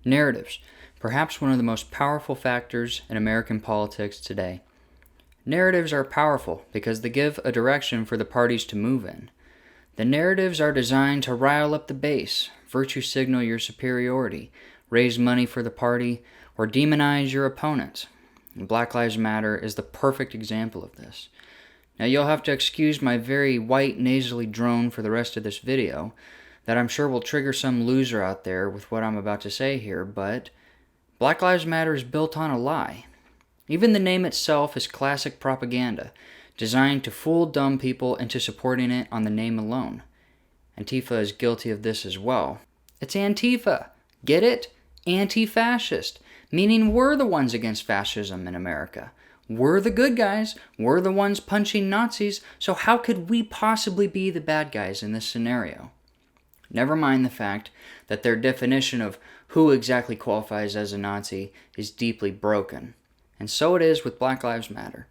Narratives, perhaps one of the most powerful factors in American politics today. Narratives are powerful because they give a direction for the parties to move in. The narratives are designed to rile up the base, virtue signal your superiority, raise money for the party, or demonize your opponents. Black Lives Matter is the perfect example of this. Now you'll have to excuse my very white nasally drone for the rest of this video, that I'm sure will trigger some loser out there with what I'm about to say here, but Black Lives Matter is built on a lie. Even the name itself is classic propaganda, designed to fool dumb people into supporting it on the name alone. Antifa is guilty of this as well. It's Antifa. Get it? Anti-fascist. Meaning we're the ones against fascism in America. We're the good guys. We're the ones punching Nazis. So how could we possibly be the bad guys in this scenario? Never mind the fact that their definition of who exactly qualifies as a Nazi is deeply broken. And so it is with Black Lives Matter.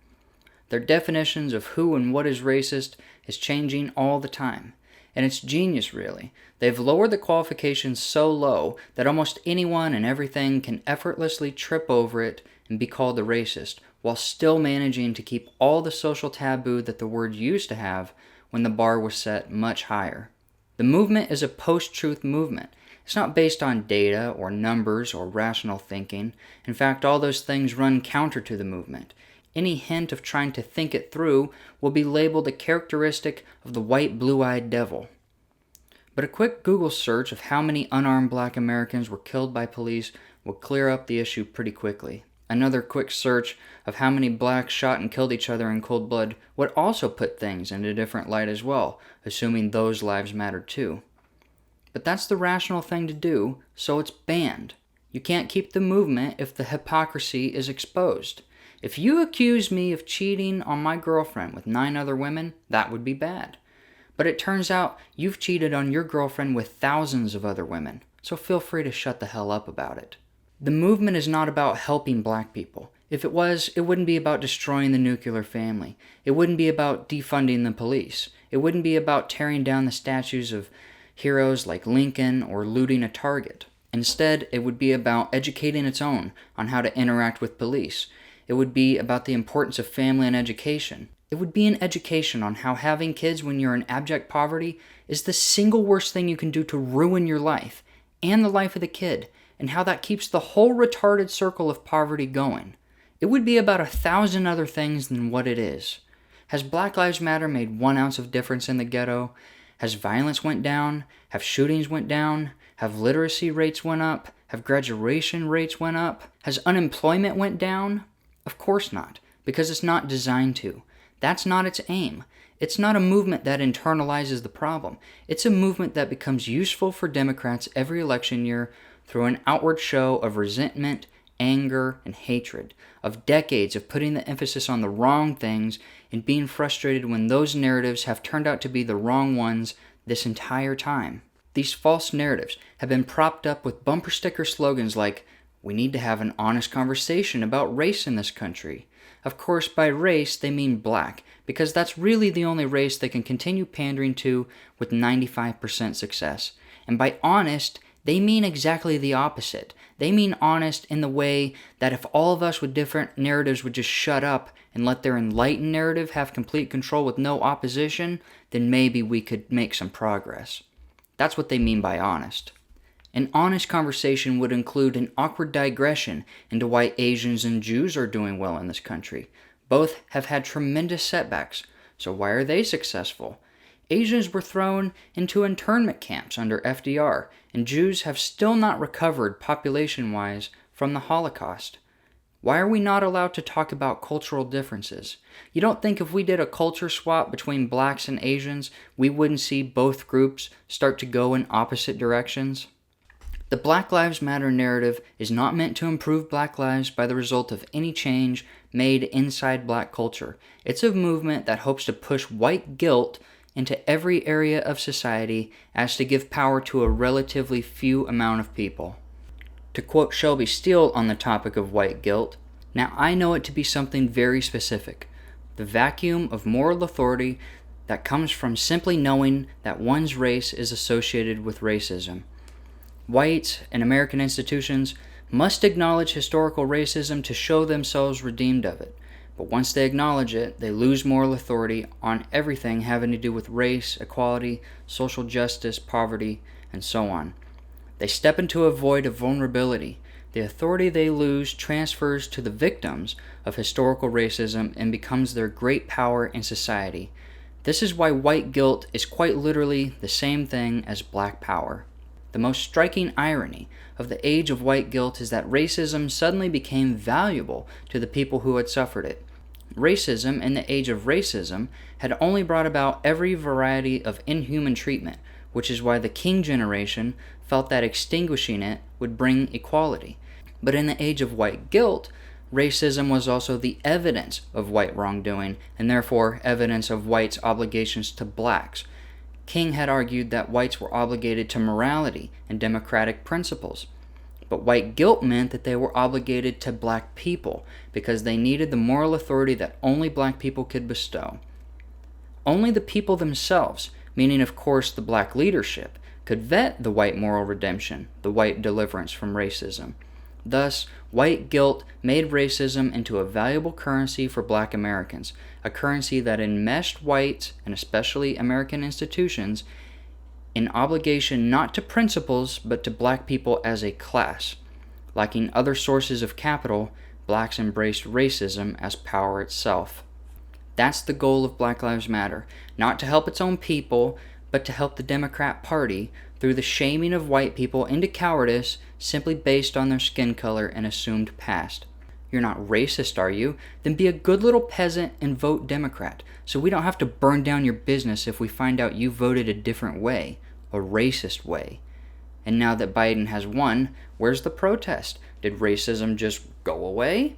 Their definitions of who and what is racist is changing all the time. And it's genius, really. They've lowered the qualifications so low that almost anyone and everything can effortlessly trip over it and be called a racist, while still managing to keep all the social taboo that the word used to have when the bar was set much higher. The movement is a post-truth movement. It's not based on data or numbers or rational thinking. In fact, all those things run counter to the movement. Any hint of trying to think it through will be labeled a characteristic of the white blue-eyed devil. But a quick Google search of how many unarmed black Americans were killed by police will clear up the issue pretty quickly. Another quick search of how many blacks shot and killed each other in cold blood would also put things in a different light as well, assuming those lives mattered too. But that's the rational thing to do, so it's banned. You can't keep the movement if the hypocrisy is exposed. If you accuse me of cheating on my girlfriend with 9 other women, that would be bad. But it turns out you've cheated on your girlfriend with thousands of other women, so feel free to shut the hell up about it. The movement is not about helping black people. If it was, it wouldn't be about destroying the nuclear family. It wouldn't be about defunding the police. It wouldn't be about tearing down the statues of heroes like Lincoln or looting a Target. Instead, it would be about educating its own on how to interact with police. It would be about the importance of family and education. It would be an education on how having kids when you're in abject poverty is the single worst thing you can do to ruin your life and the life of the kid, and how that keeps the whole retarded circle of poverty going. It would be about 1,000 other things than what it is. Has Black Lives Matter made 1 ounce of difference in the ghetto? Has violence went down? Have shootings went down? Have literacy rates went up? Have graduation rates went up? Has unemployment went down? Of course not, because it's not designed to. That's not its aim. It's not a movement that internalizes the problem. It's a movement that becomes useful for Democrats every election year through an outward show of resentment, anger, and hatred, of decades of putting the emphasis on the wrong things and being frustrated when those narratives have turned out to be the wrong ones this entire time. These false narratives have been propped up with bumper sticker slogans like, "We need to have an honest conversation about race in this country." Of course, by race, they mean black, because that's really the only race they can continue pandering to with 95% success. And by honest, they mean exactly the opposite. They mean honest in the way that if all of us with different narratives would just shut up and let their enlightened narrative have complete control with no opposition, then maybe we could make some progress. That's what they mean by honest. An honest conversation would include an awkward digression into why Asians and Jews are doing well in this country. Both have had tremendous setbacks, so why are they successful? Asians were thrown into internment camps under FDR, and Jews have still not recovered population-wise from the Holocaust. Why are we not allowed to talk about cultural differences? You don't think if we did a culture swap between blacks and Asians, we wouldn't see both groups start to go in opposite directions? The Black Lives Matter narrative is not meant to improve black lives by the result of any change made inside black culture. It's a movement that hopes to push white guilt into every area of society as to give power to a relatively few amount of people. To quote Shelby Steele on the topic of white guilt, "Now I know it to be something very specific, the vacuum of moral authority that comes from simply knowing that one's race is associated with racism. Whites and American institutions must acknowledge historical racism to show themselves redeemed of it. But once they acknowledge it, they lose moral authority on everything having to do with race, equality, social justice, poverty, and so on. They step into a void of vulnerability. The authority they lose transfers to the victims of historical racism and becomes their great power in society. This is why white guilt is quite literally the same thing as black power. The most striking irony of the age of white guilt is that racism suddenly became valuable to the people who had suffered it. Racism in the age of racism had only brought about every variety of inhuman treatment, which is why the King generation felt that extinguishing it would bring equality. But in the age of white guilt, racism was also the evidence of white wrongdoing, and therefore evidence of whites' obligations to blacks. King had argued that whites were obligated to morality and democratic principles. But white guilt meant that they were obligated to black people because they needed the moral authority that only black people could bestow. Only the people themselves, meaning of course the black leadership, could vet the white moral redemption, the white deliverance from racism. Thus, white guilt made racism into a valuable currency for black Americans, a currency that enmeshed whites, and especially American institutions, in obligation not to principles but to black people as a class. Lacking other sources of capital, blacks embraced racism as power itself. That's the goal of Black Lives Matter, not to help its own people, but to help the Democrat Party through the shaming of white people into cowardice simply based on their skin color and assumed past. You're not racist, are you? Then be a good little peasant and vote Democrat, so we don't have to burn down your business if we find out you voted a different way, a racist way. And now that Biden has won, where's the protest? Did racism just go away?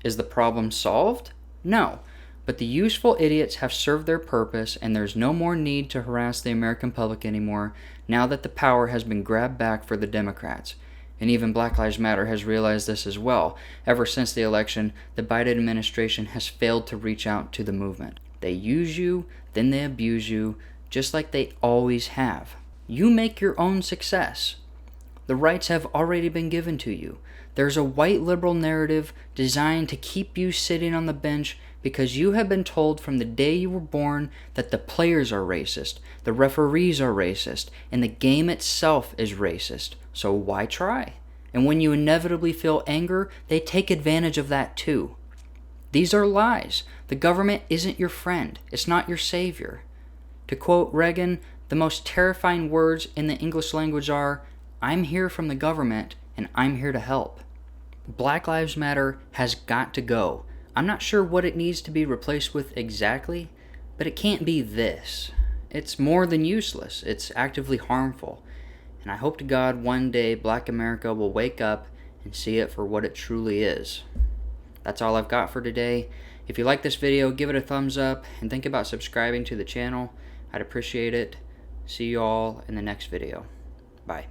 Is the problem solved? No. But the useful idiots have served their purpose, and there's no more need to harass the American public anymore now that the power has been grabbed back for the Democrats. And even Black Lives Matter has realized this as well. Ever since the election, the Biden administration has failed to reach out to the movement. They use you, then they abuse you, just like they always have. You make your own success. The rights have already been given to you. There's a white liberal narrative designed to keep you sitting on the bench because you have been told from the day you were born that the players are racist, the referees are racist, and the game itself is racist. So why try? And when you inevitably feel anger, they take advantage of that too. These are lies. The government isn't your friend. It's not your savior. To quote Reagan, the most terrifying words in the English language are, "I'm here from the government, and I'm here to help." Black Lives Matter has got to go. I'm not sure what it needs to be replaced with exactly, but it can't be this. It's more than useless. It's actively harmful. And I hope to God one day Black America will wake up and see it for what it truly is. That's all I've got for today. If you like this video, give it a thumbs up and think about subscribing to the channel. I'd appreciate it. See you all in the next video. Bye.